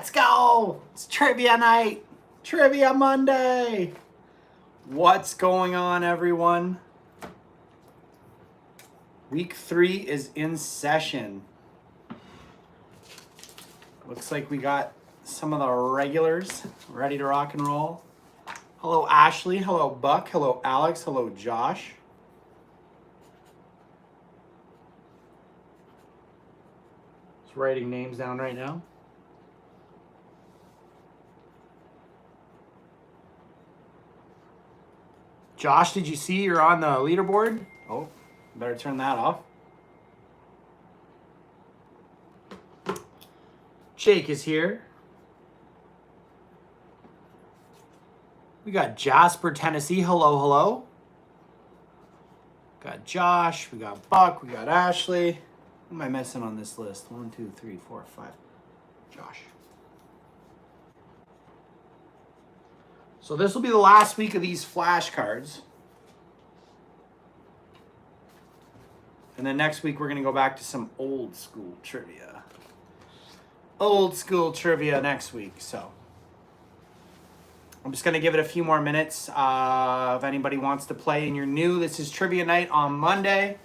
Let's go! It's trivia night! Trivia Monday! What's going on, everyone? Week 3 is in session. Looks like we got some of the regulars ready to rock and roll. Hello, Ashley. Hello, Buck. Hello, Alex. Hello, Josh. Just writing names down right now. Josh, did you see you're on the leaderboard? Oh, better turn that off. Jake is here. We got Jasper, Tennessee. Hello, hello. Got Josh. We got Buck. We got Ashley. Who am I missing on this list? 1, 2, 3, 4, 5. Josh. So this will be the last week of these flashcards. And then next week we're going to go back to some old school trivia. Old school trivia next week. So I'm just going to give it a few more minutes. If anybody wants to play and you're new, this is trivia night on Monday.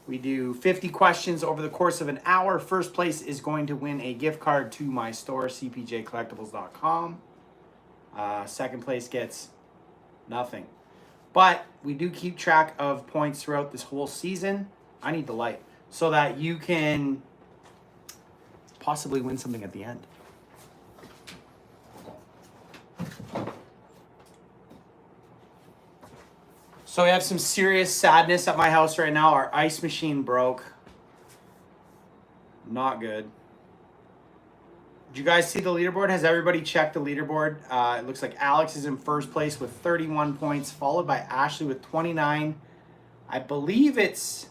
We do 50 questions over the course of an hour. First place is going to win a gift card to my store, CPJCollectibles.com. Second place gets nothing. But we do keep track of points throughout this whole season. I need the light so that you can possibly win something at the end. So we have some serious sadness at my house right now. Our ice machine broke. Not good. Did you guys see the leaderboard? Has everybody checked the leaderboard? It looks like Alex is in first place with 31 points, followed by Ashley with 29. I believe it's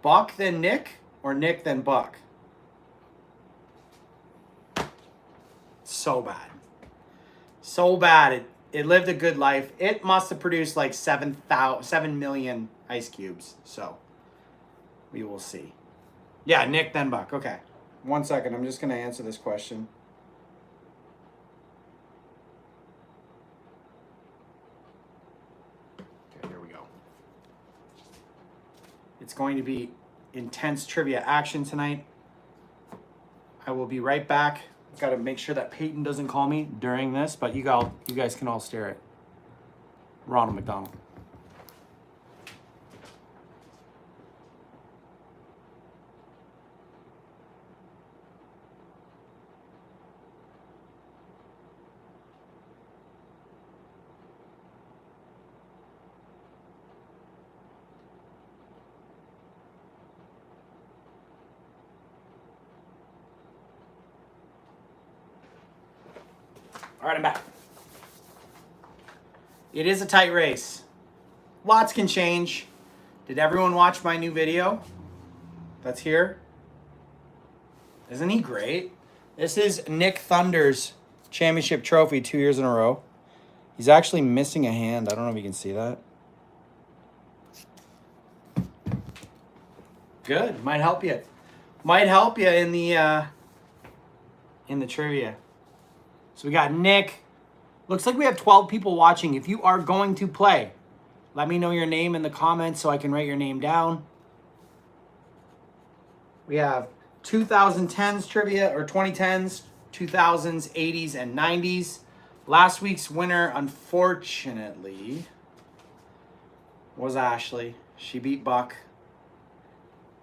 Buck then Nick, or Nick then Buck. So bad. So bad. It lived a good life. It must have produced like 7 million ice cubes. So we will see. Yeah, Nick then Buck. Okay. 1 second. I'm just going to answer this question. Okay, here we go. It's going to be intense trivia action tonight. I will be right back. Got to make sure that Peyton doesn't call me during this, but you guys can all stare at Ronald McDonald. All right, I'm back. It is a tight race. Lots can change. Did everyone watch my new video that's here? Isn't he great? This is Nick Thunder's championship trophy 2 years in a row. He's actually missing a hand. I don't know if you can see that. Good. Might help you. Might help you in the trivia. So we got Nick. Looks like we have 12 people watching. If you are going to play, let me know your name in the comments so I can write your name down. We have 2010s trivia, or 2010s, 2000s, 80s, and 90s. Last week's winner, unfortunately, was Ashley. She beat Buck.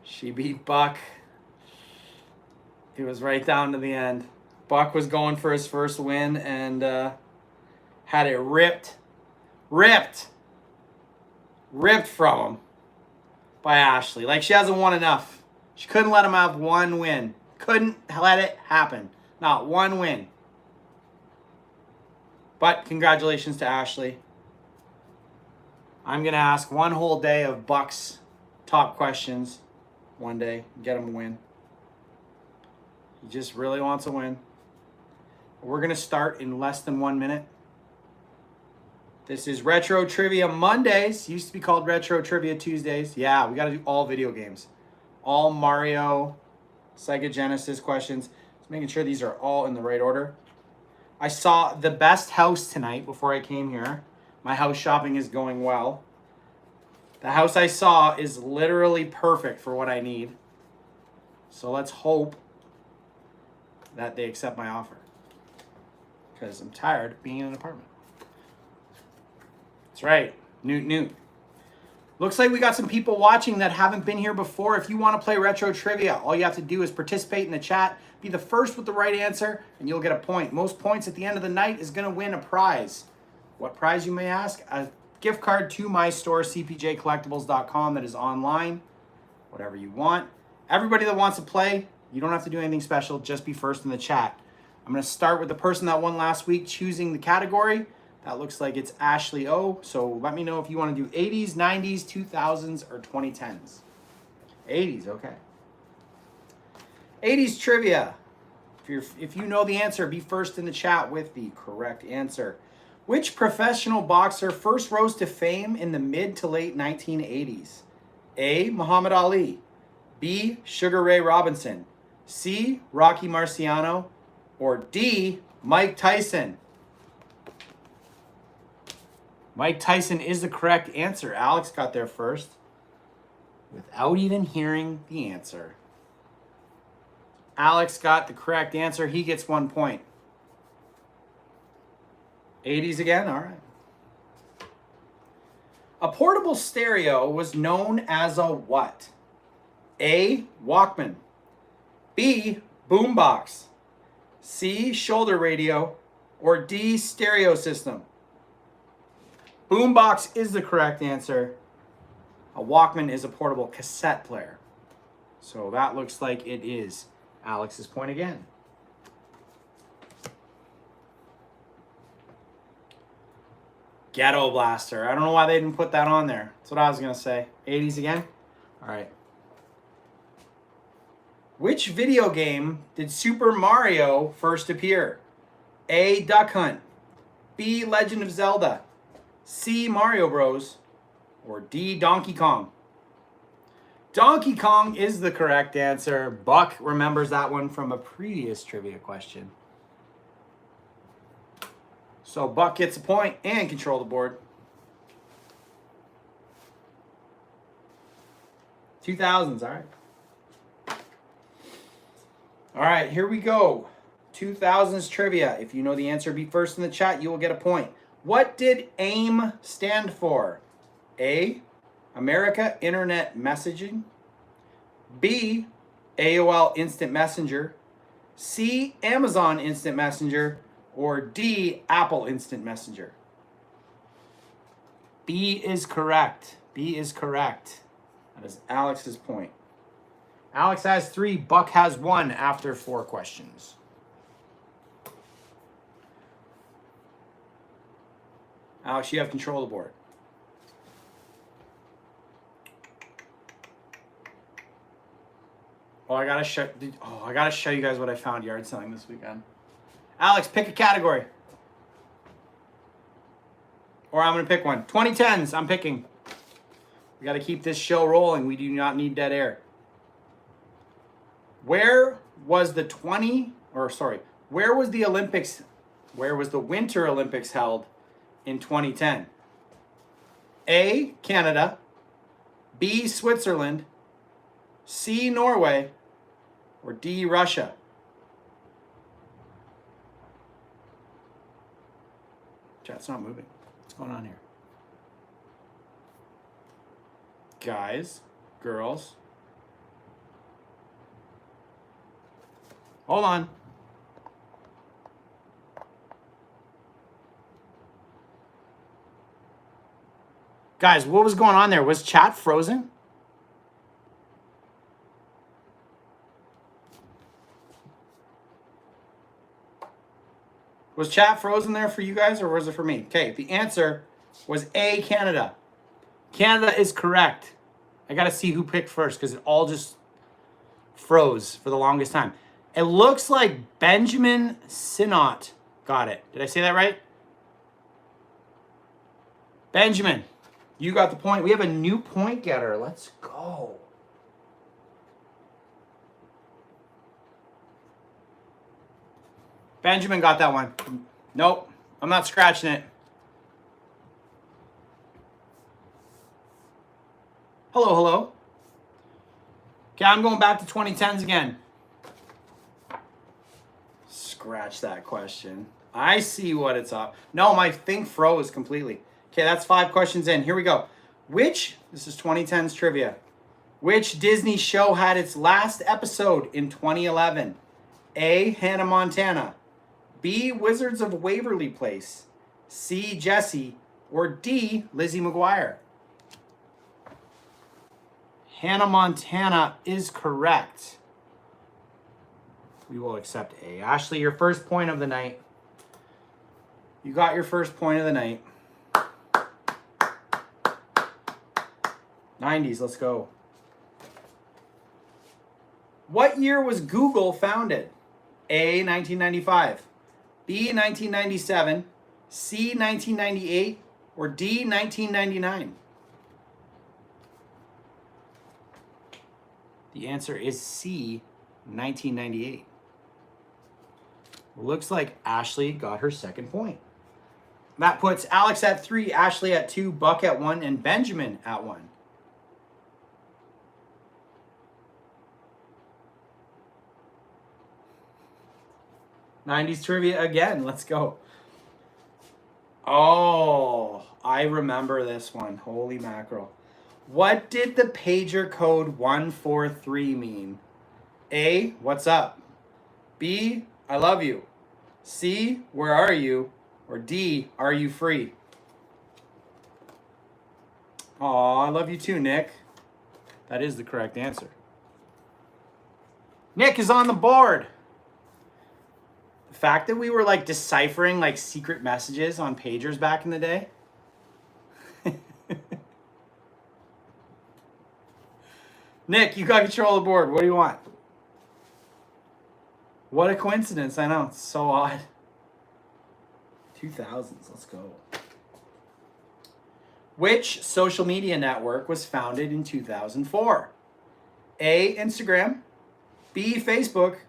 She beat Buck. It was right down to the end. Buck was going for his first win and had it ripped from him by Ashley. Like, she hasn't won enough. She couldn't let him have one win. Couldn't let it happen. Not one win. But congratulations to Ashley. I'm going to ask one whole day of Buck's top questions one day. Get him a win. He just really wants a win. We're going to start in less than 1 minute. This is Retro Trivia Mondays. Used to be called Retro Trivia Tuesdays. Yeah, we got to do all video games. All Mario Psychogenesis questions. Just making sure these are all in the right order. I saw the best house tonight before I came here. My house shopping is going well. The house I saw is literally perfect for what I need. So let's hope that they accept my offer. Because I'm tired of being in an apartment. That's right. Newt. Looks like we got some people watching that haven't been here before. If you want to play retro trivia, all you have to do is participate in the chat, be the first with the right answer, and you'll get a point. Most points at the end of the night is going to win a prize. What prize, you may ask? A gift card to my store, CPJCollectibles.com, that is online. Whatever you want. Everybody that wants to play, you don't have to do anything special. Just be first in the chat. I'm going to start with the person that won last week choosing the category. That looks like it's Ashley O. So let me know if you want to do 80s, 90s, 2000s, or 2010s. 80s, okay. 80s trivia. If you know the answer, be first in the chat with the correct answer. Which professional boxer first rose to fame in the mid to late 1980s? A. Muhammad Ali. B. Sugar Ray Robinson. C. Rocky Marciano. Or D. Mike Tyson. Mike Tyson is the correct answer. Alex got there first without even hearing the answer. Alex got the correct answer. He gets 1 point. 80s again? All right. A portable stereo was known as a what? A. Walkman. B. Boombox. C. Shoulder radio. Or D. Stereo system. Boombox is the correct answer. A Walkman is a portable cassette player. So that looks like it is Alex's point again. Ghetto Blaster. I don't know why they didn't put that on there. That's what I was going to say. 80s again? All right. Which video game did Super Mario first appear? A. Duck Hunt. B. Legend of Zelda. C. Mario Bros. Or D. Donkey Kong. Donkey Kong is the correct answer. Buck remembers that one from a previous trivia question. So Buck gets a point and control the board. 2000s, all right. All right, here we go. 2000s trivia. If you know the answer, be first in the chat. You will get a point. What did AIM stand for? A. America Internet Messaging. B. AOL Instant Messenger. C. Amazon Instant Messenger. Or D. Apple Instant Messenger. B is correct. B is correct. That is Alex's point. Alex has 3. Buck has 1 after 4 questions. Alex, you have control of the board. I gotta show you guys what I found yard selling this weekend. Alex, pick a category. Or I'm gonna pick one. 2010s, I'm picking. We gotta keep this show rolling. We do not need dead air. Where was the Winter Olympics held in 2010? A. Canada. B. Switzerland. C. Norway. Or D. Russia. Chat's not moving. What's going on here? Guys, girls. Hold on. Guys, what was going on there? Was chat frozen? Was chat frozen there for you guys, or was it for me? Okay, the answer was A, Canada. Canada is correct. I got to see who picked first because it all just froze for the longest time. It looks like Benjamin Sinot got it. Did I say that right? Benjamin, you got the point. We have a new point getter. Let's go. Benjamin got that one. Nope, I'm not scratching it. Hello, hello. Okay, I'm going back to 2010s again. Scratch that question. I see what it's up. No, my thing froze completely. Okay, that's 5 questions in. Here we go. This is 2010s trivia. Which Disney show had its last episode in 2011? A, Hannah Montana. B, Wizards of Waverly Place. C, Jessie. Or D, Lizzie McGuire. Hannah Montana is correct. We will accept A. Ashley, your first point of the night. You got your first point of the night. 90s, let's go. What year was Google founded? A, 1995. B, 1997. C, 1998. Or D, 1999. The answer is C, 1998. Looks like Ashley got her second point. That puts Alex at 3, Ashley at 2, Buck at 1, and Benjamin at 1. '90s trivia again. Let's go. Oh, I remember this one. Holy mackerel. What did the pager code 143 mean? A, what's up? B, I love you. C, where are you? Or D, are you free? Aw, I love you too, Nick. That is the correct answer. Nick is on the board. The fact that we were like deciphering like secret messages on pagers back in the day. Nick, you got control of the board. What do you want? What a coincidence. I know. It's so odd. 2000s. Let's go. Which social media network was founded in 2004? A, Instagram. B, Facebook.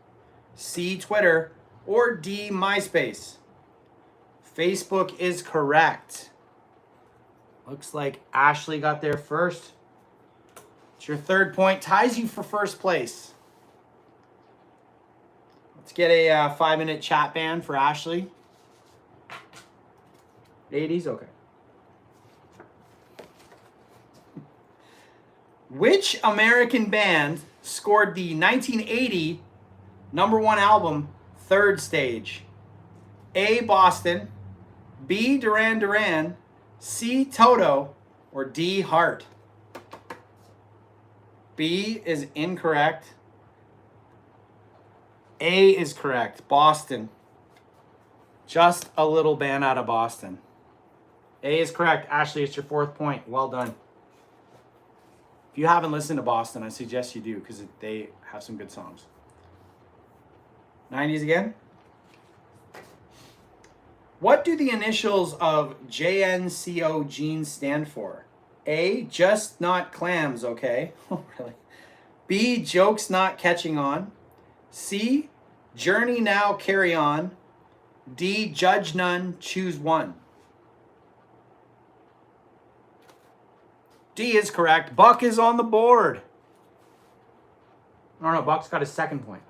C, Twitter. Or D, MySpace. Facebook is correct. Looks like Ashley got there first. It's your third point. Ties you for first place. Let's get a 5-minute chat ban for Ashley. 80s? Okay. Which American band scored the 1980 #1 album, Third Stage? A, Boston. B, Duran Duran. C, Toto. Or D, Heart? B is incorrect. A is correct. Boston. Just a little band out of Boston. A is correct. Ashley, it's your 4th point. Well done. If you haven't listened to Boston, I suggest you do because they have some good songs. 90s again. What do the initials of JNCO jeans stand for? A, just not clams, okay? Oh, really? B, jokes not catching on. C, journey now, carry on. D, judge none, choose one. D is correct. Buck is on the board. No, Buck's got his 2nd point.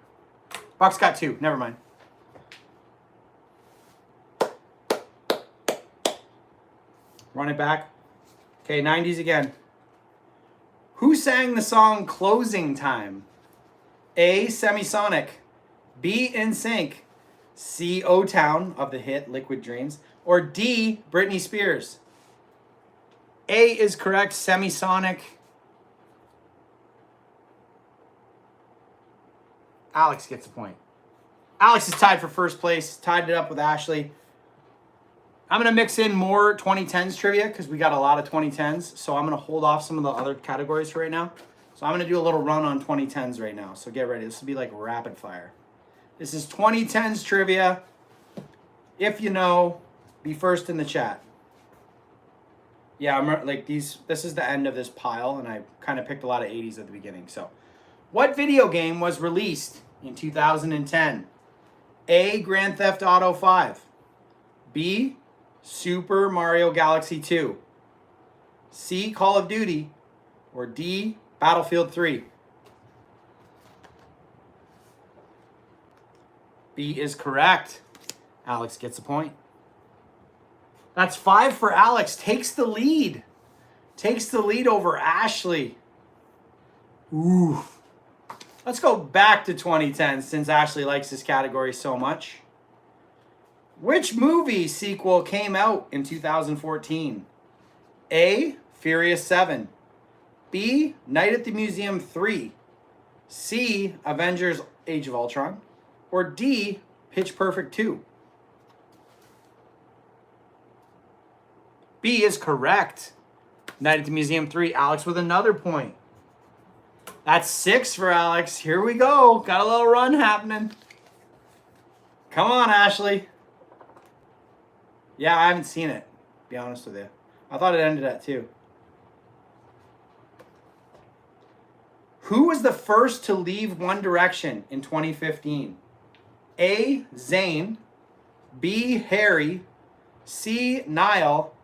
Buck's got 2. Never mind. Run it back. Okay, 90s again. Who sang the song Closing Time? A, Semisonic. B, NSYNC. C, O-Town of the hit Liquid Dreams. Or D, Britney Spears. A is correct. Semisonic. Alex gets a point. Alex is tied for first place. Tied it up with Ashley. I'm going to mix in more 2010s trivia because we got a lot of 2010s. So I'm going to hold off some of the other categories for right now. So I'm going to do a little run on 2010s right now. So get ready. This will be like rapid fire. This is 2010s trivia. If you know, be first in the chat. Yeah, I'm like these. This is the end of this pile, and I kind of picked a lot of 80s at the beginning. So, what video game was released in 2010? A, Grand Theft Auto 5. B, Super Mario Galaxy 2. C, Call of Duty. Or D, Battlefield 3. B is correct. Alex gets a point. That's 5 for Alex. Takes the lead. Takes the lead over Ashley. Ooh. Let's go back to 2010 since Ashley likes this category so much. Which movie sequel came out in 2014? A, Furious 7. B, Night at the Museum 3. C, Avengers Age of Ultron. Or D, Pitch Perfect 2. B is correct. Night at the Museum 3. Alex with another point. That's 6 for Alex. Here we go. Got a little run happening. Come on, Ashley. Yeah, I haven't seen it, to be honest with you. I thought it ended at 2. Who was the first to leave One Direction in 2015? A, Zayn. B, Harry. C, Niall.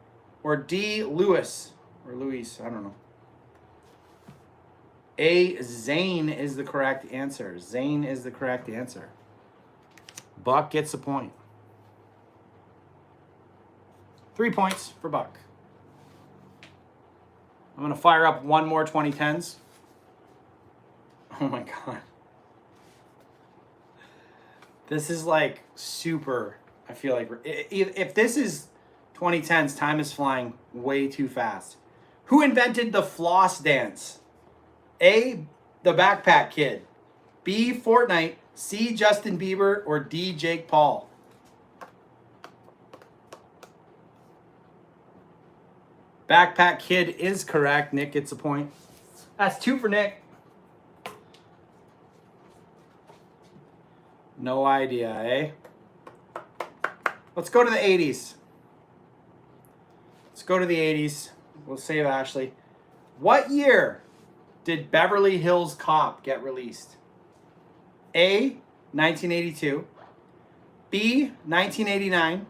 Or D, Lewis. Or Luis, I don't know. A, Zayn is the correct answer. Zayn is the correct answer. Buck gets a point. 3 points for Buck. I'm going to fire up one more 2010s. Oh my God. This is like super, I feel like, if this is 2010s, time is flying way too fast. Who invented the floss dance? A, the Backpack Kid. B, Fortnite. C, Justin Bieber. Or D, Jake Paul. Backpack Kid is correct. Nick gets a point. That's 2 for Nick. No idea, eh? Let's go to the 80s. Let's go to the 80s. We'll save Ashley. What year did Beverly Hills Cop get released? A, 1982. B, 1989.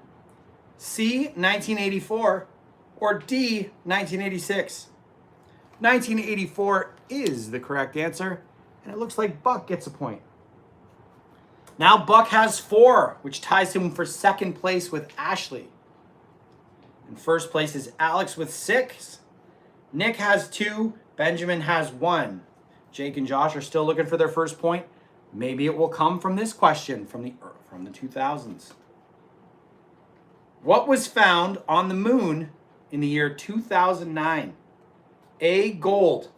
C, 1984. Or D, 1986. 1984 is the correct answer. And it looks like Buck gets a point. Now Buck has 4, which ties him for second place with Ashley. In first place is Alex with 6. Nick has 2. Benjamin has 1. Jake and Josh are still looking for their first point. Maybe it will come from this question from the 2000s. What was found on the moon in the year 2009? A, gold.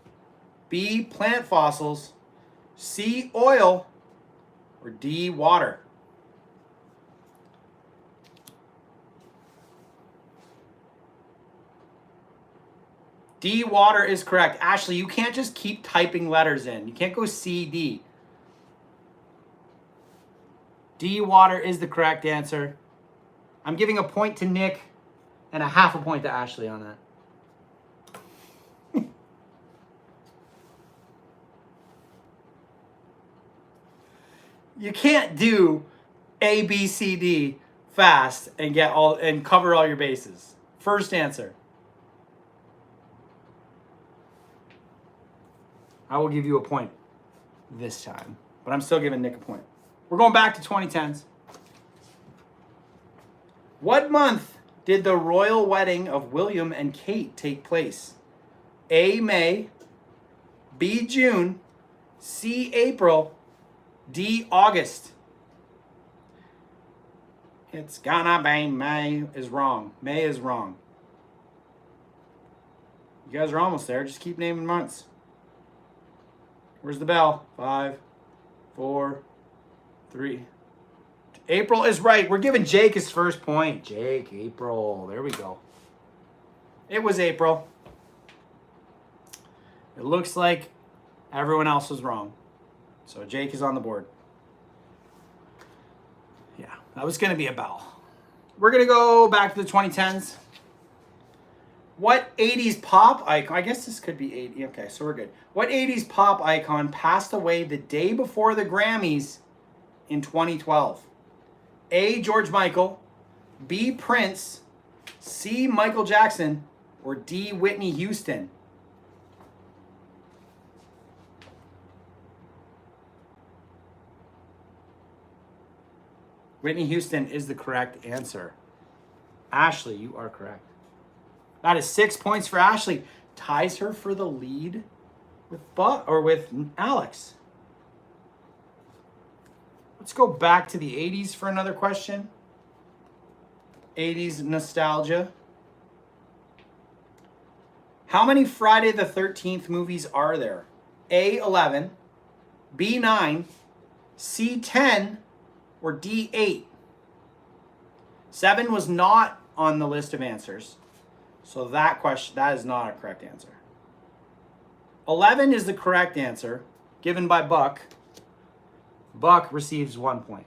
B, plant fossils. C, oil. Or D, water. D, water is correct. Ashley, you can't just keep typing letters in. You can't go C, D. D, water is the correct answer. I'm giving a point to Nick and a half a point to Ashley on that. You can't do A, B, C, D fast and get all and cover all your bases. First answer. I will give you a point this time, but I'm still giving Nick a point. We're going back to 2010s. What month did the royal wedding of William and Kate take place? A, May. B, June. C, April. D, August. It's gonna be May is wrong. May is wrong. You guys are almost there. Just keep naming months. Where's the bell? 5, 4, 3. April is right. We're giving Jake his first point. Jake, April. There we go. It was April. It looks like everyone else was wrong. So Jake is on the board. Yeah, that was going to be a bell. We're going to go back to the 2010s. What 80s pop icon, I guess this could be 80. Okay, so we're good. What 80s pop icon passed away the day before the Grammys in 2012? A, George Michael, B, Prince, C, Michael Jackson, or D, Whitney Houston? Whitney Houston is the correct answer. Ashley, you are correct. That is 6 points for Ashley. Ties her for the lead with with Alex. Let's go back to the 80s for another question. 80s nostalgia. How many Friday the 13th movies are there? A, 11, B, 9, C, 10, or D, 8? 7 was not on the list of answers. So that is not a correct answer. 11 is the correct answer, given by Buck. Buck receives 1 point.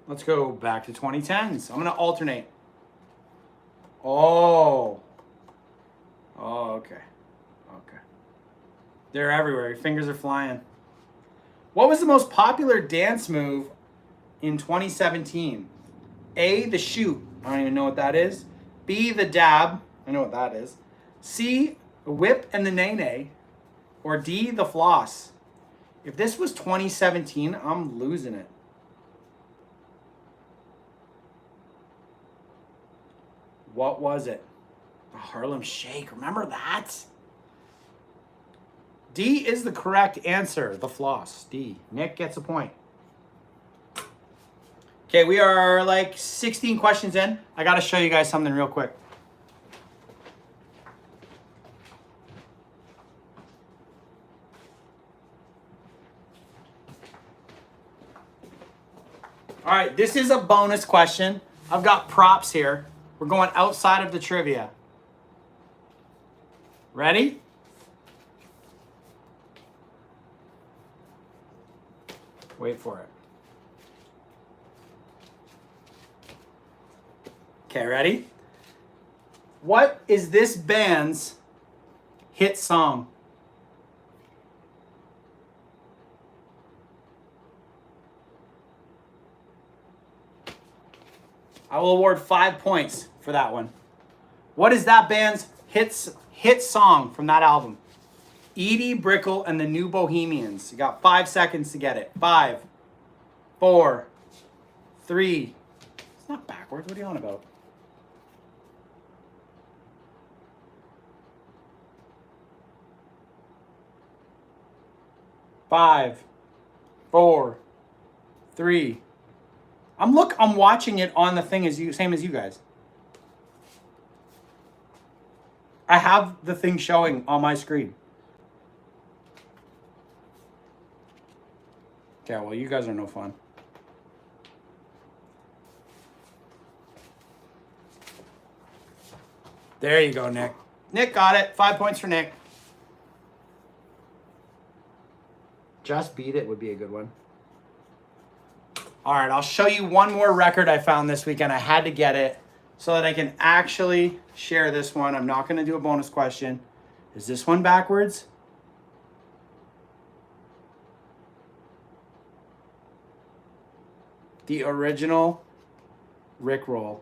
Let's go back to 2010s. I'm going to alternate. Oh, okay. Okay. They're everywhere. Your fingers are flying. What was the most popular dance move in 2017? A, the shoot. I don't even know what that is. B, the dab. I know what that is. C, the whip and the nay-nay. Or D, the floss. If this was 2017, I'm losing it. What was it? The Harlem Shake. Remember that? D is the correct answer. The floss. D. Nick gets a point. Okay, we are like 16 questions in. I got to show you guys something real quick. All right, this is a bonus question. I've got props here. We're going outside of the trivia. Ready? Wait for it. Okay, ready? What is this band's hit song? I will award 5 points for that one. What is that band's hit song from that album? Edie Brickell and the New Bohemians. You got 5 seconds to get it. 5, 4, 3. It's not backwards. What are you on about? 5, 4, 3. I'm watching it on the thing same as you guys. I have the thing showing on my screen. Okay, well, you guys are no fun. There you go, Nick. Nick got it. 5 points for Nick. Just Beat It would be a good one. All right, I'll show you one more record I found this weekend. I had to get it so that I can actually share this one. I'm not going to do a bonus question. Is this one backwards? The original Rickroll.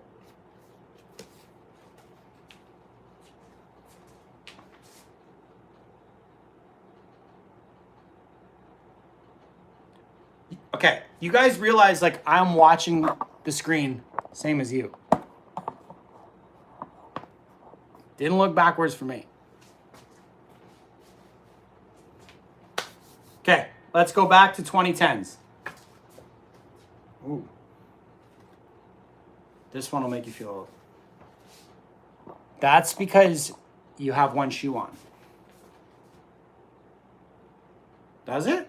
Okay, you guys realize like I'm watching the screen, same as you. Didn't look backwards for me. Okay, let's go back to 2010s. Ooh. This one will make you feel old. That's because you have one shoe on. Does it?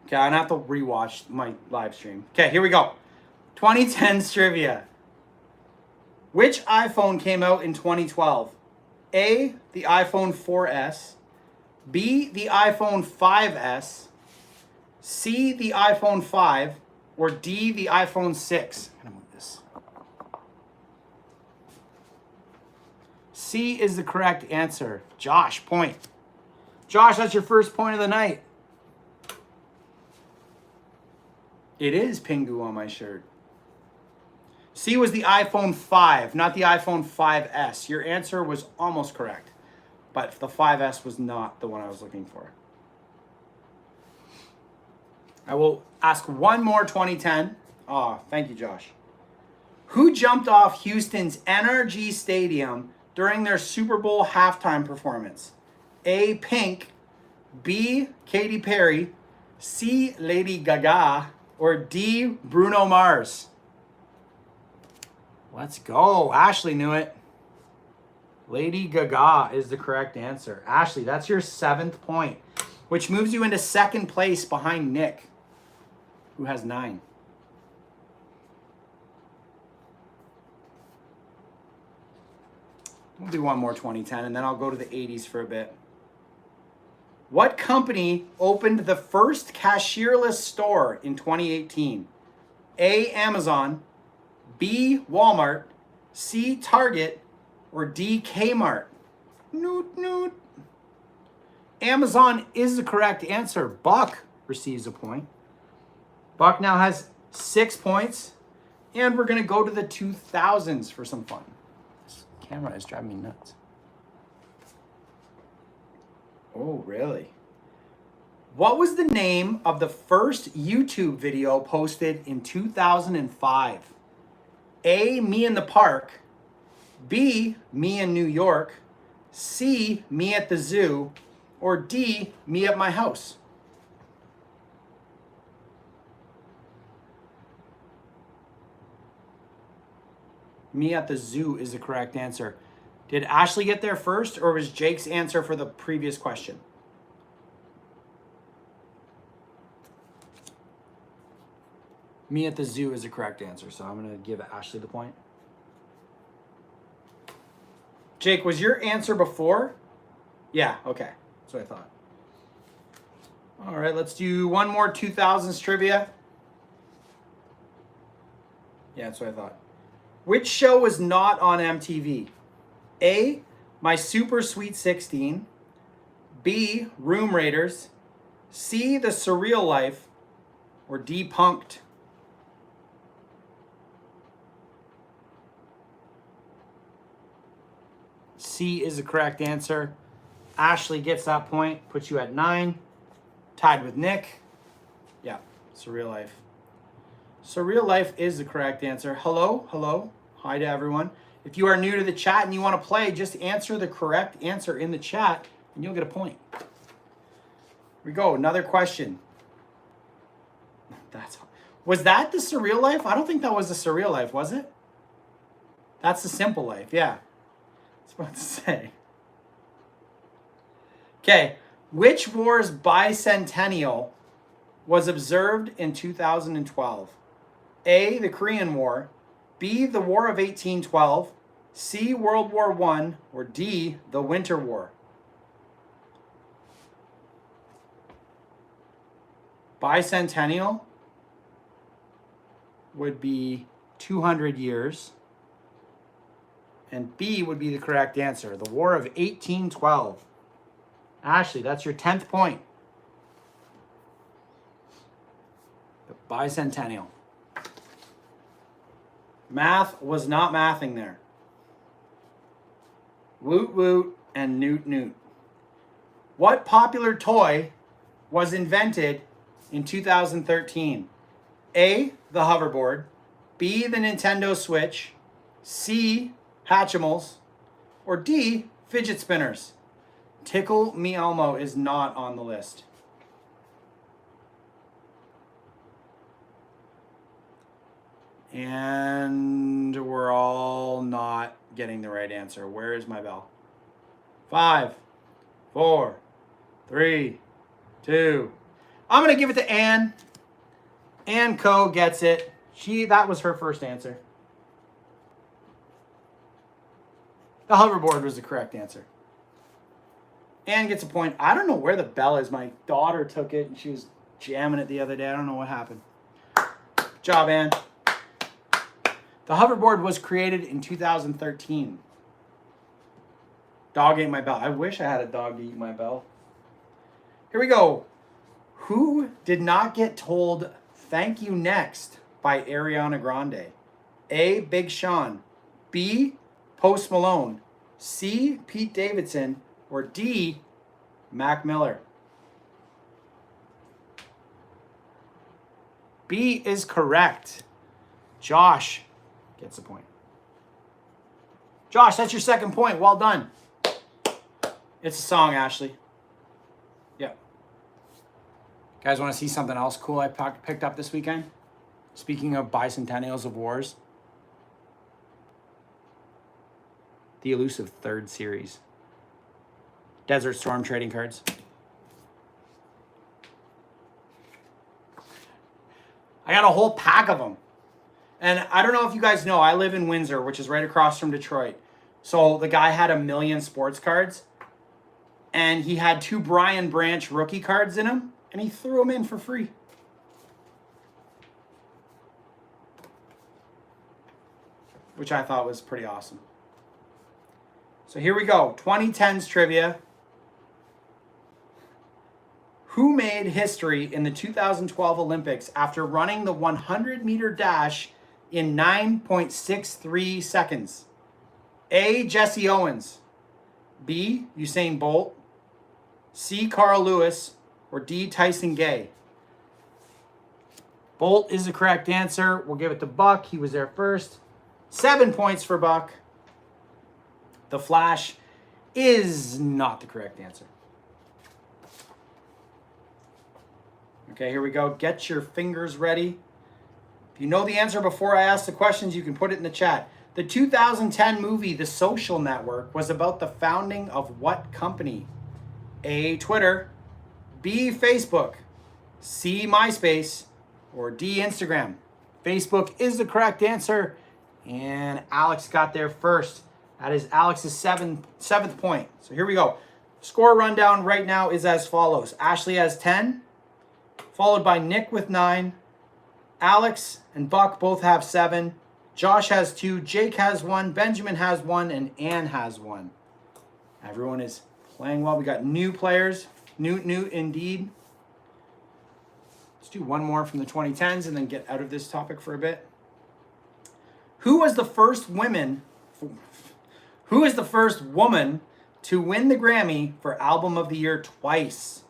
Okay, I'm gonna have to rewatch my live stream. Okay, here we go. 2010s trivia. Which iPhone came out in 2012? A, the iPhone 4S. B, the iPhone 5S. C, the iPhone 5. Or D, the iPhone 6. I'm gonna move this. C is the correct answer. Josh, point. Josh, that's your first point of the night. It is Pingu on my shirt. C was the iPhone 5, not the iPhone 5S. Your answer was almost correct, but the 5S was not the one I was looking for. I will ask one more 2010. Oh, thank you, Josh. Who jumped off Houston's NRG Stadium during their Super Bowl halftime performance? A, Pink, B, Katy Perry, C, Lady Gaga, or D, Bruno Mars? Let's go. Ashley knew it. Lady Gaga is the correct answer. Ashley, that's your 7th point, which moves you into 2nd place behind Nick, who has 9. We'll do one more 2010, and then I'll go to the 80s for a bit. What company opened the first cashierless store in 2018? A, Amazon, B, Walmart, C, Target, or D, Kmart? Noot, noot. Amazon is the correct answer. Buck receives a point. Buck now has 6 points, and we're going to go to the 2000s for some fun. This camera is driving me nuts. Oh, really? What was the name of the first YouTube video posted in 2005? A, Me in the Park, B, Me in New York, C, Me at the Zoo, or D, Me at my house? Me at the Zoo is the correct answer. Did Ashley get there first, or was Jake's answer for the previous question? Me at the Zoo is the correct answer, so I'm going to give Ashley the point. Jake, was your answer before? Yeah, okay. That's what I thought. All right, let's do one more 2000s trivia. Yeah, that's what I thought. Which show was not on MTV? A, My Super Sweet 16. B, Room Raiders. C, The Surreal Life. Or D, Punk'd? C is the correct answer. Ashley gets that point, puts you at 9. Tied with Nick. Yeah, Surreal Life. Surreal Life is the correct answer. Hello, hello. Hi to everyone. If you are new to the chat and you want to play, just answer the correct answer in the chat and you'll get a point. Here we go, another question. Was that the Surreal Life? I don't think that was the Surreal Life, was it? That's the Simple Life, yeah. I was about to say. Okay, which war's bicentennial was observed in 2012? A, the Korean War, B, the War of 1812, C, World War I, or D, the Winter War? Bicentennial would be 200 years, and B would be the correct answer, the War of 1812. Ashley, that's your 10th point. The bicentennial. Math was not mathing there. Woot woot and newt newt. What popular toy was invented in 2013? A, the hoverboard, B, the Nintendo Switch, C, Hatchimals, or D, fidget spinners? Tickle Me Elmo is not on the list. And we're all not getting the right answer. Where is my bell? 5, 4, 3, 2. I'm going to give it to Ann. Ann Co gets it. That was her first answer. The hoverboard was the correct answer. Ann gets a point. I don't know where the bell is. My daughter took it and she was jamming it the other day. I don't know what happened. Good job, Ann. The hoverboard was created in 2013. Dog ate my bell. I wish I had a dog to eat my bell. Here we go. Who did not get told "Thank You Next" by Ariana Grande? A. Big Sean. B. Post Malone. C. Pete Davidson. Or D. Mac Miller. B is correct. Josh gets a point. Josh, that's your second point. Well done. It's a song, Ashley. Yep. Guys, want to see something else cool I picked up this weekend? Speaking of bicentennials of wars. The elusive third series. Desert Storm trading cards. I got a whole pack of them. And I don't know if you guys know, I live in Windsor, which is right across from Detroit. So the guy had 1 million sports cards. And he had 2 Brian Branch rookie cards in him. And he threw them in for free. Which I thought was pretty awesome. So here we go. 2010s trivia. Who made history in the 2012 Olympics after running the 100-meter dash in 9.63 seconds? A. Jesse Owens. B. Usain Bolt. C. Carl Lewis. Or D. Tyson Gay. Bolt is the correct answer. We'll give it to Buck. He was there first. 7 points for Buck. The Flash is not the correct answer. Okay, here we go. Get your fingers ready. If you know the answer before I ask the questions, you can put it in the chat. The 2010 movie, The Social Network, was about the founding of what company? A. Twitter. B. Facebook. C. MySpace. Or D. Instagram. Facebook is the correct answer. And Alex got there first. That is Alex's seventh point. So here we go. Score rundown right now is as follows. Ashley has 10. Followed by Nick with 9. Alex and Buck both have 7. Josh has 2. Jake has 1. Benjamin has 1. And Ann has 1. Everyone is playing well. We got new players. Newt indeed. Let's do one more from the 2010s and then get out of this topic for a bit. Who was the first woman to win the Grammy for Album of the Year twice?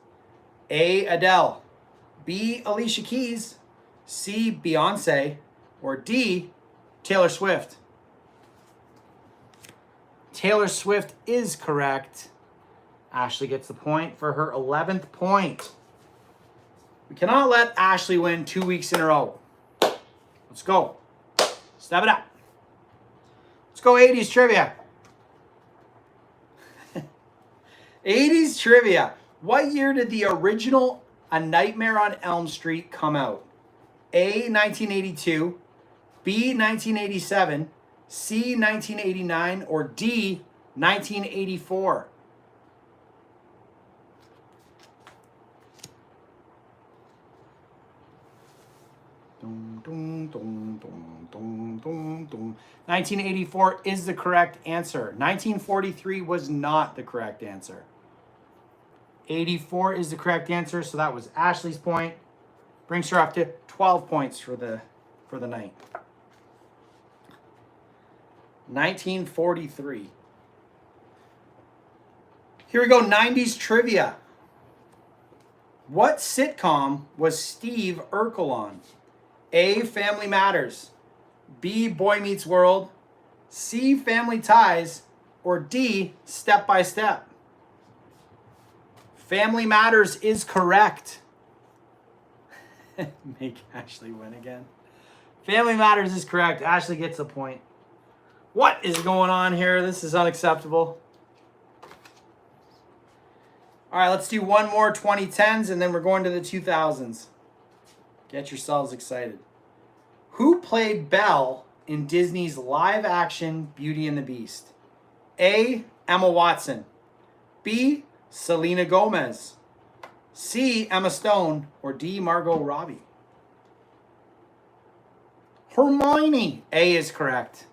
A. Adele. B. Alicia Keys. C. Beyonce. Or D. Taylor Swift. Taylor Swift is correct. Ashley gets the point for her 11th point. We cannot let Ashley win 2 weeks in a row. Let's go. Step it up. Let's go 80s trivia. 80s trivia. What year did the original A Nightmare on Elm Street come out? A. 1982. B. 1987. C. 1989. Or D. 1984. Dum, dum, dum, dum, dum, dum, dum. 1984 is the correct answer. 1943 was not the correct answer. 84 is the correct answer, so that was Ashley's point. Brings her up to 12 points for the night. 1943. Here we go, 90s trivia. What sitcom was Steve Urkel on? A. Family Matters. B. Boy Meets World. C. Family Ties. Or D. Step by Step. Family Matters is correct. Make Ashley win again. Family Matters is correct. Ashley gets a point. What is going on here? This is unacceptable. All right, let's do one more 2010s and then we're going to the 2000s. Get yourselves excited. Who played Belle in Disney's live-action Beauty and the Beast? A. Emma Watson. B. Selena Gomez. C. Emma Stone. Or D. Margot Robbie. Hermione. A is correct.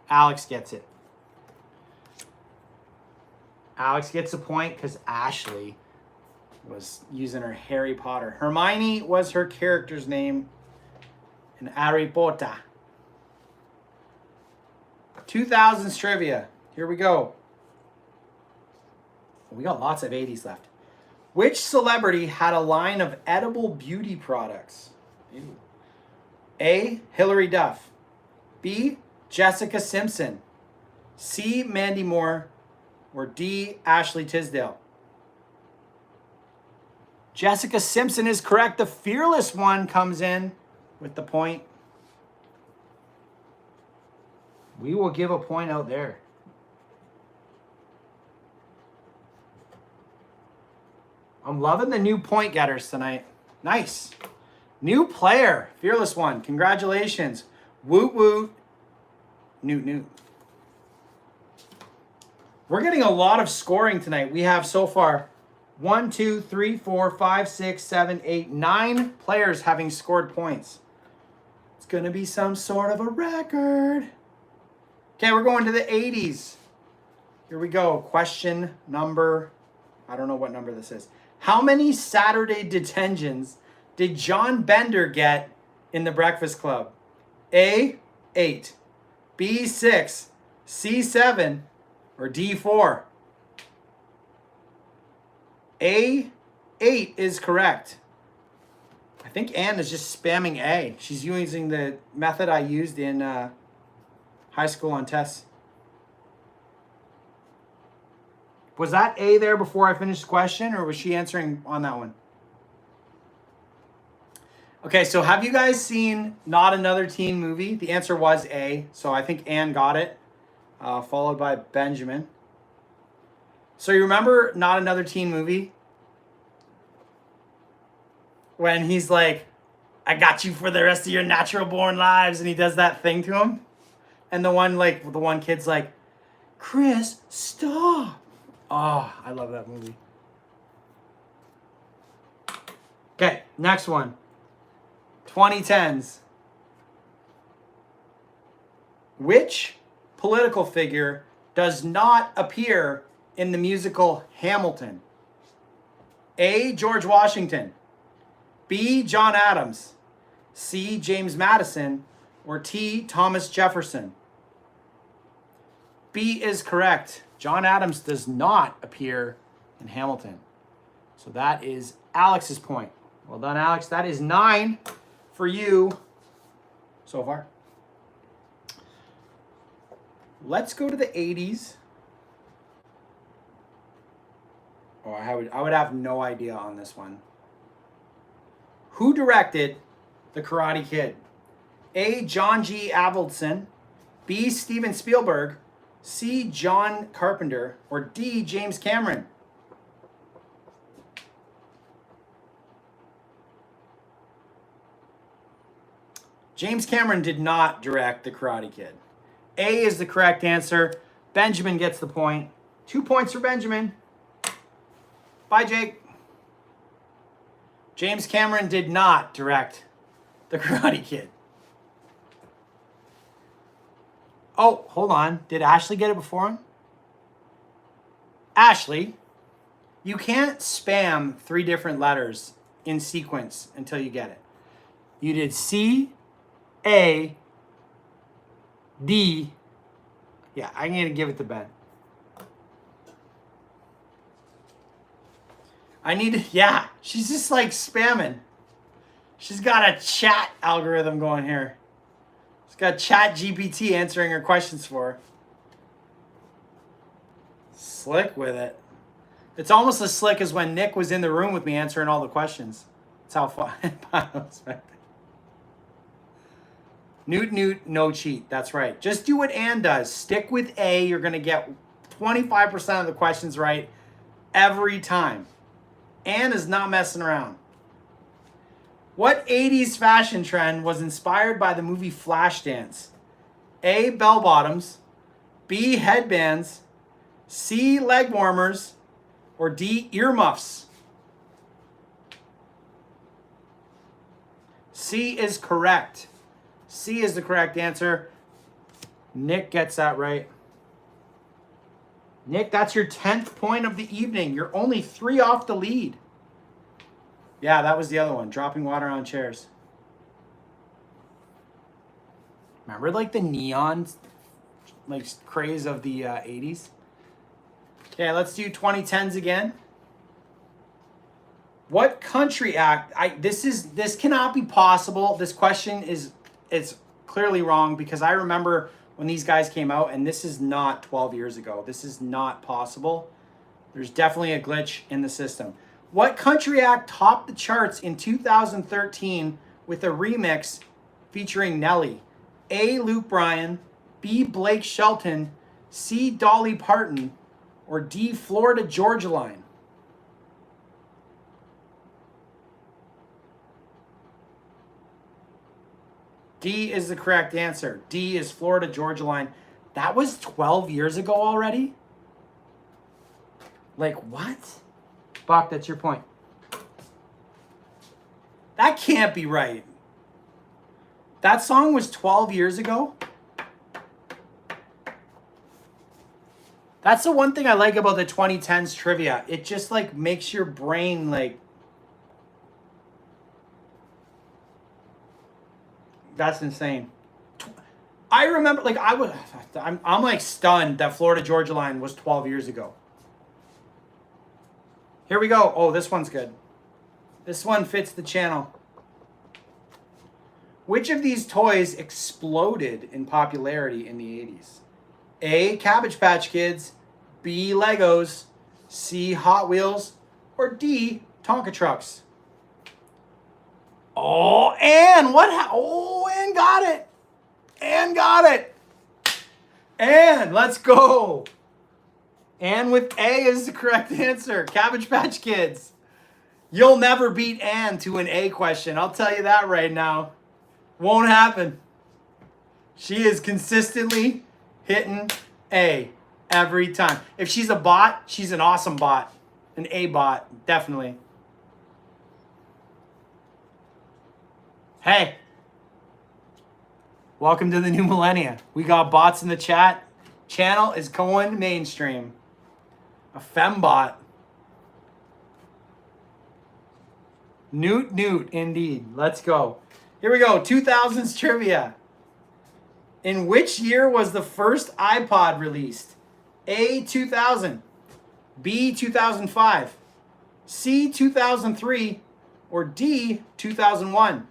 Alex gets it. Alex gets a point because Ashley was using her Harry Potter. Hermione was her character's name in Harry Potter. 2000s trivia. Here we go. We got lots of 80s left. Which celebrity had a line of edible beauty products? Ew. A. Hilary Duff. B. Jessica Simpson. C. Mandy Moore. Or D. Ashley Tisdale. Jessica Simpson is correct. The fearless one comes in with the point. We will give a point out there. I'm loving the new point getters tonight. Nice. New player. Fearless one. Congratulations. Woot woot. Newt newt. We're getting a lot of scoring tonight. We have so far 1, 2, 3, 4, 5, 6, 7, 8, 9 players having scored points. It's going to be some sort of a record. Okay, we're going to the 80s. Here we go. Question number, I don't know what number this is. How many Saturday detentions did John Bender get in The Breakfast Club? A, 8. B, 6. C, 7. Or D, 4. A, 8 is correct. I think Anne is just spamming A. She's using the method I used in high school on tests. Was that A there before I finished the question, or was she answering on that one? Okay, so have you guys seen Not Another Teen Movie? The answer was A, so I think Anne got it, followed by Benjamin. So you remember Not Another Teen Movie? When he's like, I got you for the rest of your natural born lives, and he does that thing to him. And the one kid's like, Chris, stop. Oh, I love that movie. Okay, next one. 2010s. Which political figure does not appear in the musical Hamilton? A. George Washington. B. John Adams. C. James Madison. Or T. Thomas Jefferson. B is correct. John Adams does not appear in Hamilton. So that is Alex's point. Well done, Alex. That is 9 for you so far. Let's go to the 80s. Oh, I would have no idea on this one. Who directed The Karate Kid? A. John G. Avildsen. B. Steven Spielberg. C. John Carpenter. Or D. James Cameron. James Cameron did not direct The Karate Kid. A is the correct answer. Benjamin gets the point. 2 points for Benjamin. Bye, Jake. James Cameron did not direct The Karate Kid. Oh, hold on. Did Ashley get it before him? Ashley, you can't spam 3 different letters in sequence until you get it. You did C, A, D. Yeah, I'm going to give it to Ben. Yeah, she's just like spamming. She's got a chat algorithm going here. She's got Chat GPT answering her questions for her. Slick with it. It's almost as slick as when Nick was in the room with me answering all the questions. That's how fun I was back then. Newt, no cheat. That's right. Just do what Ann does. Stick with A. You're going to get 25% of the questions right every time. Ann is not messing around. What 80s fashion trend was inspired by the movie Flashdance? A. Bell bottoms. B. Headbands. C. Leg warmers. Or D. Earmuffs. C is correct. C is the correct answer. Nick gets that right. Nick, that's your 10th point of the evening. You're only 3 off the lead. Yeah, that was the other one. Dropping water on chairs. Remember like the neon like craze of the 80s? Okay, let's do 2010s again. What country act? This cannot be possible. This question is clearly wrong because I remember when these guys came out, and this is not 12 years ago. This is not possible. There's definitely a glitch in the system. What country act topped the charts in 2013 with a remix featuring Nelly? A. Luke Bryan, B. Blake Shelton, C. Dolly Parton, or D. Florida Georgia Line? D is the correct answer. D is Florida Georgia Line. That was 12 years ago already? Like what? Bach, that's your point. That can't be right. That song was 12 years ago? That's the one thing I like about the 2010s trivia. It just like makes your brain like... That's insane. I remember like I'm like stunned that Florida Georgia Line was 12 years ago. Here we go. Oh, this one's good. This one fits the channel. Which of these toys exploded in popularity in the 80s? A. Cabbage Patch Kids, B. Legos, C. Hot Wheels, or D. Tonka Trucks? Oh, Ann, Ann got it. Ann got it. Ann, let's go. Ann with A is the correct answer. Cabbage Patch Kids. You'll never beat Ann to an A question. I'll tell you that right now. Won't happen. She is consistently hitting A every time. If she's a bot, she's an awesome bot. An A bot, definitely. Hey. Welcome to the new millennia. We got bots in the chat. Channel is going mainstream. A fembot. Newt, indeed. Let's go. Here we go. 2000s trivia. In which year was the first iPod released? A, 2000. B, 2005. C, 2003. Or D, 2001.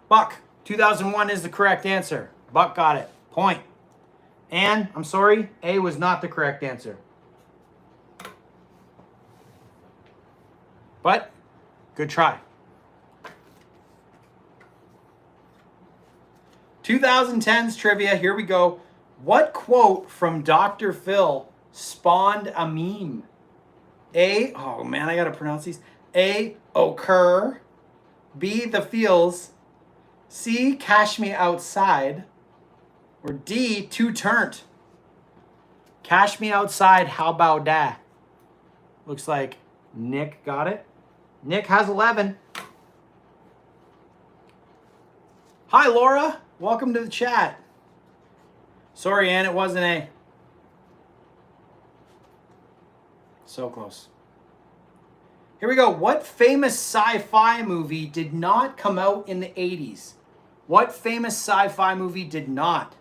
Buck, 2001 is the correct answer. Buck got it. Point. And, I'm sorry, A was not the correct answer. But, good try. 2010s trivia, here we go. What quote from Dr. Phil spawned a meme? A, oh man, I gotta pronounce these. A, occur. B, the feels. C, cash me outside. Or D, too turnt. Cash me outside, how about that? Looks like Nick got it. Nick has 11. Hi, Laura. Welcome to the chat. Sorry, Ann, it wasn't A. So close. Here we go. What famous sci-fi movie did not come out in the 80s? What famous sci-fi movie did not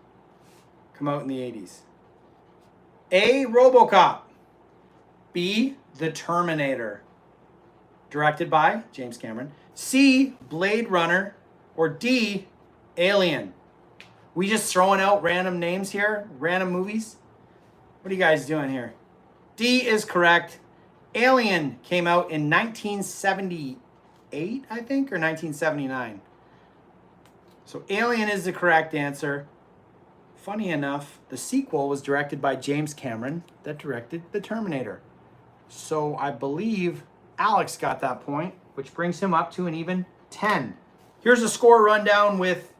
come out in the 80s? A, RoboCop. B, The Terminator, directed by James Cameron. C, Blade Runner. Or D, Alien. We just throwing out random names here? Random movies? What are you guys doing here? D is correct. Alien came out in 1978, I think, or 1979. So Alien is the correct answer. Funny enough, the sequel was directed by James Cameron that directed The Terminator. So I believe Alex got that point, which brings him up to an even 10. Here's a score rundown with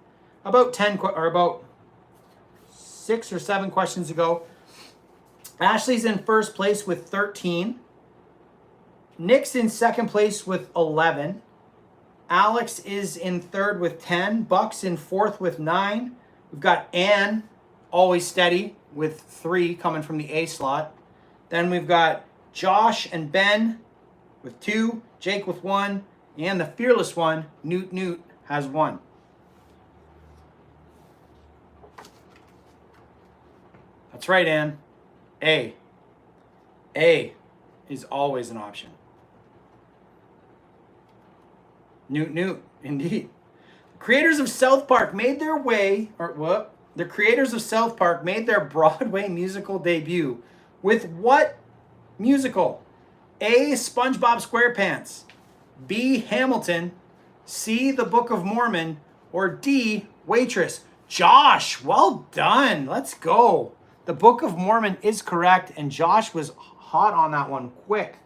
about 6 or 7 questions ago. Ashley's in first place with 13. Nick's in second place with 11. Alex is in third with 10. Buck's in fourth with 9. We've got Ann always steady with 3 coming from the A slot. Then we've got Josh and Ben with 2, Jake with 1, and the fearless one, Newt, has 1. That's right, Ann. A. A is always an option. Newt, indeed. The creators of South Park made their Broadway musical debut with what musical? A. SpongeBob SquarePants, B. Hamilton, C. The Book of Mormon, or D. Waitress. Josh, well done. Let's go. The Book of Mormon is correct, and Josh was hot on that one quick.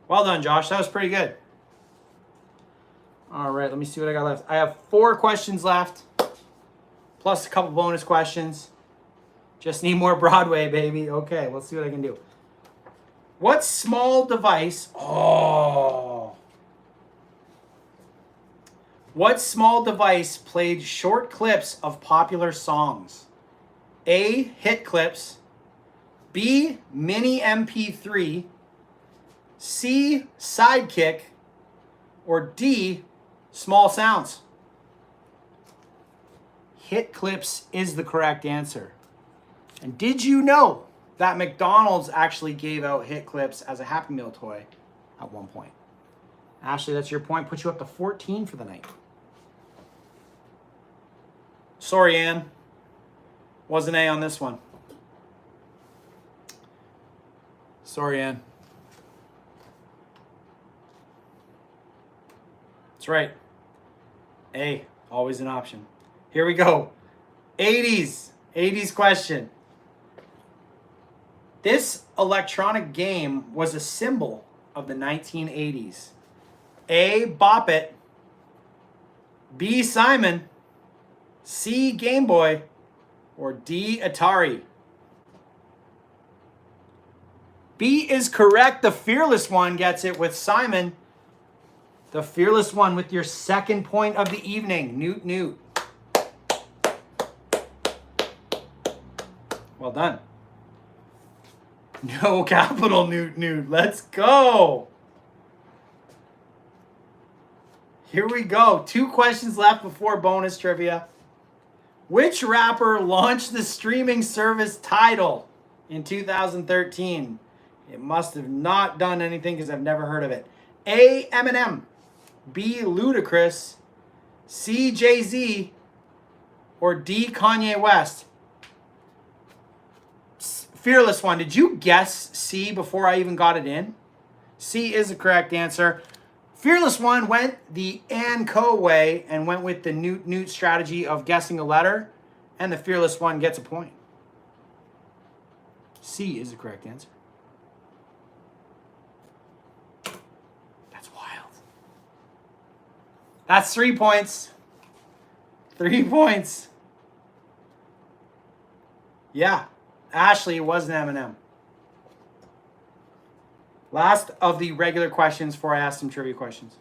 Well done, Josh. That was pretty good. All right, let me see what I got left. I have 4 questions left, plus a couple bonus questions. Just need more Broadway, baby. Okay, let's see what I can do. What small device... What small device played short clips of popular songs? A. Hit clips. B. Mini MP3. C. Sidekick. Or D. Small sounds. Hit clips is the correct answer. And did you know that McDonald's actually gave out Hit clips as a Happy Meal toy at one point? Ashley, that's your point. Put you up to 14 for the night. Sorry, Ann. Was an A on this one. Sorry, Ann. That's right. A, always an option. Here we go. 80s question. This electronic game was a symbol of the 1980s. A, Bop It. B, Simon. C, Game Boy. Or D, Atari. B is correct. The fearless one gets it with Simon. The fearless one with your second point of the evening. Newt. Well done. No capital, Newt. Let's go. Here we go. 2 questions left before bonus trivia. Which rapper launched the streaming service Tidal in 2013? It must have not done anything because I've never heard of it. A, Eminem. B, Ludacris. C, Jay-Z. Or D, Kanye West. Fearless one, did you guess C before I even got it in? C is the correct answer. Fearless one went the Ann Co way and went with the Newt strategy of guessing a letter, and the fearless one gets a point. C is the correct answer. That's wild. That's 3 points. 3 points. Yeah, Ashley, it was an Eminem. Last of the regular questions before I ask some trivia questions.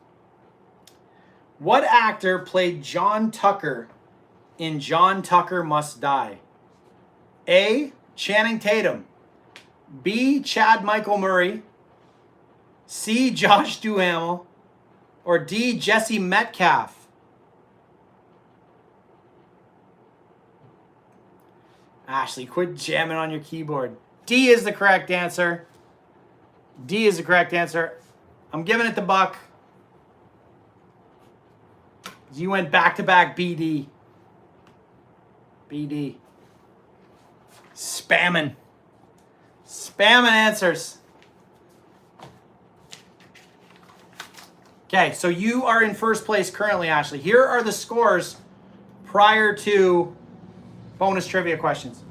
What actor played John Tucker in John Tucker Must Die? A, Channing Tatum. B, Chad Michael Murray. C, Josh Duhamel. Or D, Jesse Metcalf. Ashley, quit jamming on your keyboard. D is the correct answer. D is the correct answer. I'm giving it to Buck. You went back-to-back BD. BD. Spamming. Spamming answers. Okay, so you are in first place currently, Ashley. Here are the scores prior to bonus trivia questions.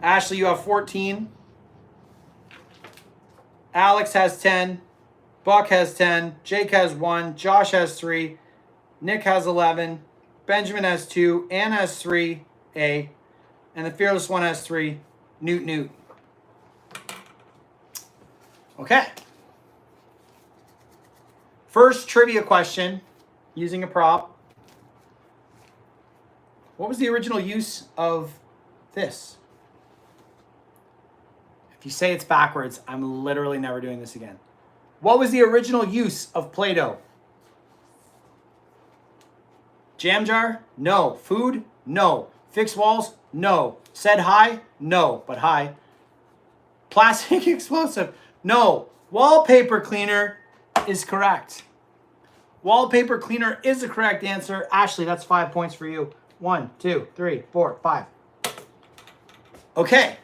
Ashley, you have 14. Alex has 10. Buck has 10. Jake has 1. Josh has 3. Nick has 11. Benjamin has 2. Ann has 3. A. And the fearless one has 3. Newt. Okay. First trivia question using a prop. What was the original use of this? If you say it's backwards, I'm literally never doing this again. What was the original use of Play-Doh? Jam jar? No. Food? No. Fixed walls? No. Said hi? No, but hi. Plastic explosive? No. Wallpaper cleaner is correct. Wallpaper cleaner is the correct answer. Ashley, that's 5 points for you. 1, 2, 3, 4, 5. Okay.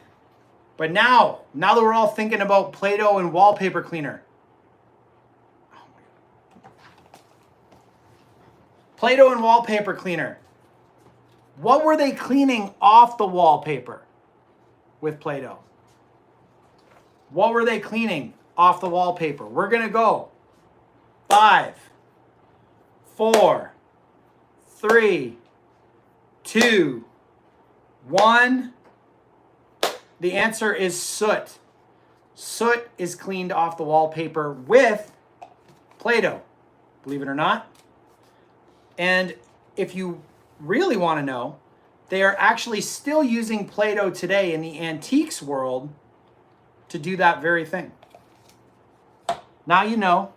But now that we're all thinking about Play-Doh and wallpaper cleaner. Play-Doh and wallpaper cleaner. What were they cleaning off the wallpaper with Play-Doh? What were they cleaning off the wallpaper? We're going to go 5, 4, 3, 2, 1. The answer is soot. Soot is cleaned off the wallpaper with Play-Doh, believe it or not. And if you really want to know, they are actually still using Play-Doh today in the antiques world to do that very thing. Now you know,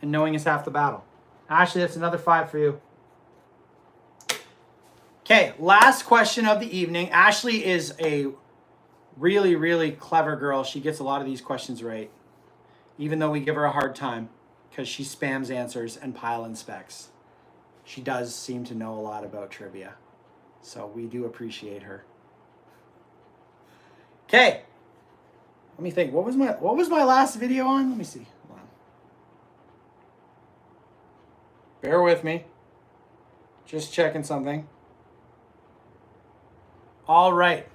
and knowing is half the battle. Ashley, that's another 5 for you. Okay, last question of the evening. Ashley is a really, really clever girl. She gets a lot of these questions right, even though we give her a hard time because she spams answers and pile inspects. She does seem to know a lot about trivia, so we do appreciate her. Okay, let me think. What was my last video on? Let me see. Hold on. Bear with me. Just checking something. All right.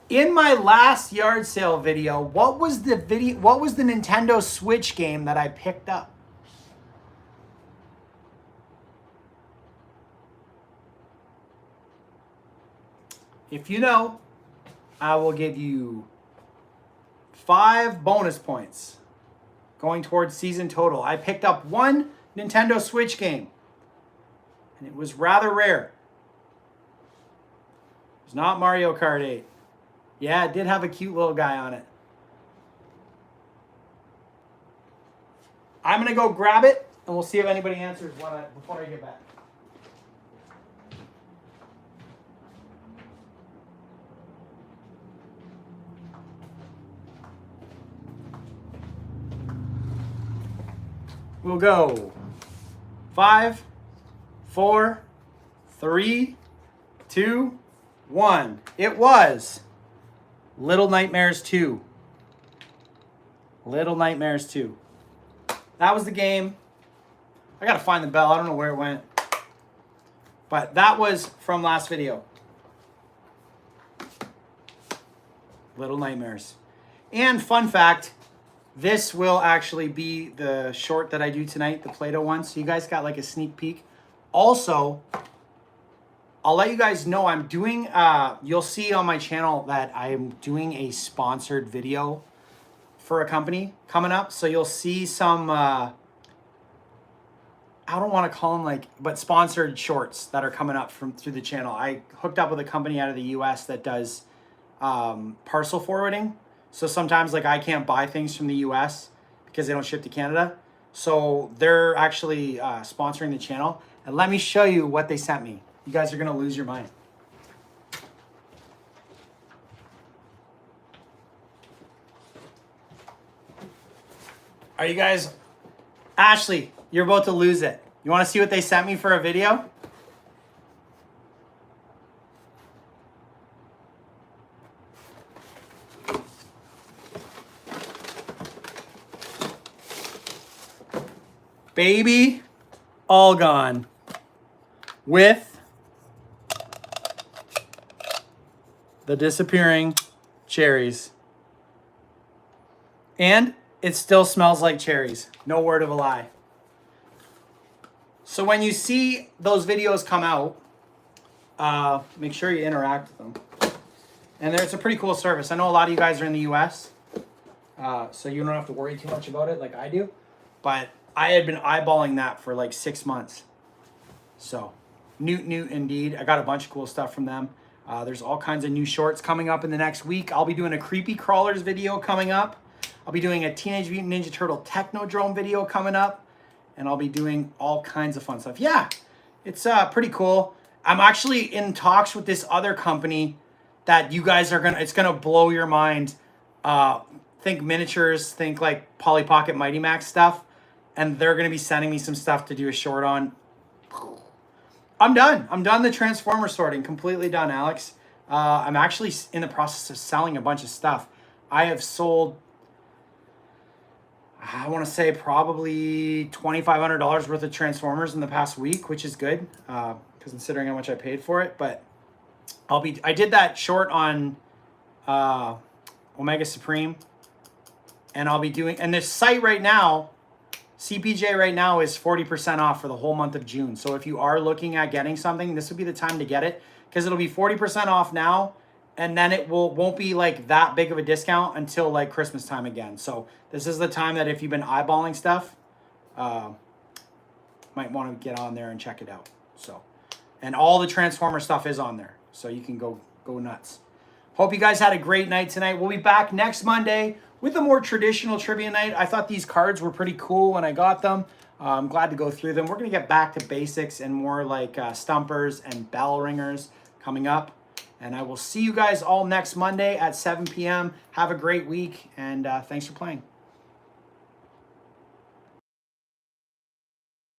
In my last yard sale video, what was the Nintendo Switch game that I picked up? If you know, I will give you 5 bonus points going towards season total. I picked up one Nintendo Switch game, and it was rather rare. It's not Mario Kart 8. Yeah, it did have a cute little guy on it. I'm going to go grab it, and we'll see if anybody answers before I get back. We'll go 5, 4, 3, 2, 1. It was Little Nightmares 2. Little Nightmares 2. That was the game. I gotta find the bell. I don't know where it went. But that was from last video. Little Nightmares. And fun fact, this will actually be the short that I do tonight, the Play-Doh one. So you guys got like a sneak peek. Also, I'll let you guys know I'm doing, you'll see on my channel that I'm doing a sponsored video for a company coming up. So you'll see some, I don't want to call them but sponsored shorts that are coming up through the channel. I hooked up with a company out of the US that does parcel forwarding. So sometimes I can't buy things from the US because they don't ship to Canada. So they're actually sponsoring the channel. And let me show you what they sent me. You guys are going to lose your mind. Are you guys... Ashley, you're about to lose it. You want to see what they sent me for a video? Baby, all gone. With the disappearing cherries. And it still smells like cherries. No word of a lie. So when you see those videos come out, make sure you interact with them. And it's a pretty cool service. I know a lot of you guys are in the US, so you don't have to worry too much about it like I do. But I had been eyeballing that for 6 months. So Newt indeed. I got a bunch of cool stuff from them. There's all kinds of new shorts coming up in the next week. I'll be doing a Creepy Crawlers video coming up. I'll be doing a Teenage Mutant Ninja Turtle Technodrome video coming up. And I'll be doing all kinds of fun stuff. Yeah, it's pretty cool. I'm actually in talks with this other company that you guys are it's gonna blow your mind. Think miniatures, think like Polly Pocket Mighty Max stuff. And they're gonna be sending me some stuff to do a short on. I'm done. I'm done the Transformer sorting. Completely done, Alex. I'm actually in the process of selling a bunch of stuff. I have sold, I want to say probably $2,500 worth of Transformers in the past week, which is good, considering how much I paid for it. But I did that short on Omega Supreme, and I'll be doing, and this site right now, CPJ right now is 40% off for the whole month of June. So if you are looking at getting something, this would be the time to get it, because it'll be 40% off now, and then it won't be like that big of a discount until like Christmas time again. So this is the time that if you've been eyeballing stuff, might want to get on there and check it out. So, and all the Transformer stuff is on there, so you can go nuts. Hope you guys had a great night tonight. We'll be back next Monday with a more traditional trivia night. I thought these cards were pretty cool when I got them. I'm glad to go through them. We're going to get back to basics and more like stumpers and bell ringers coming up. And I will see you guys all next Monday at 7 p.m. Have a great week, and thanks for playing.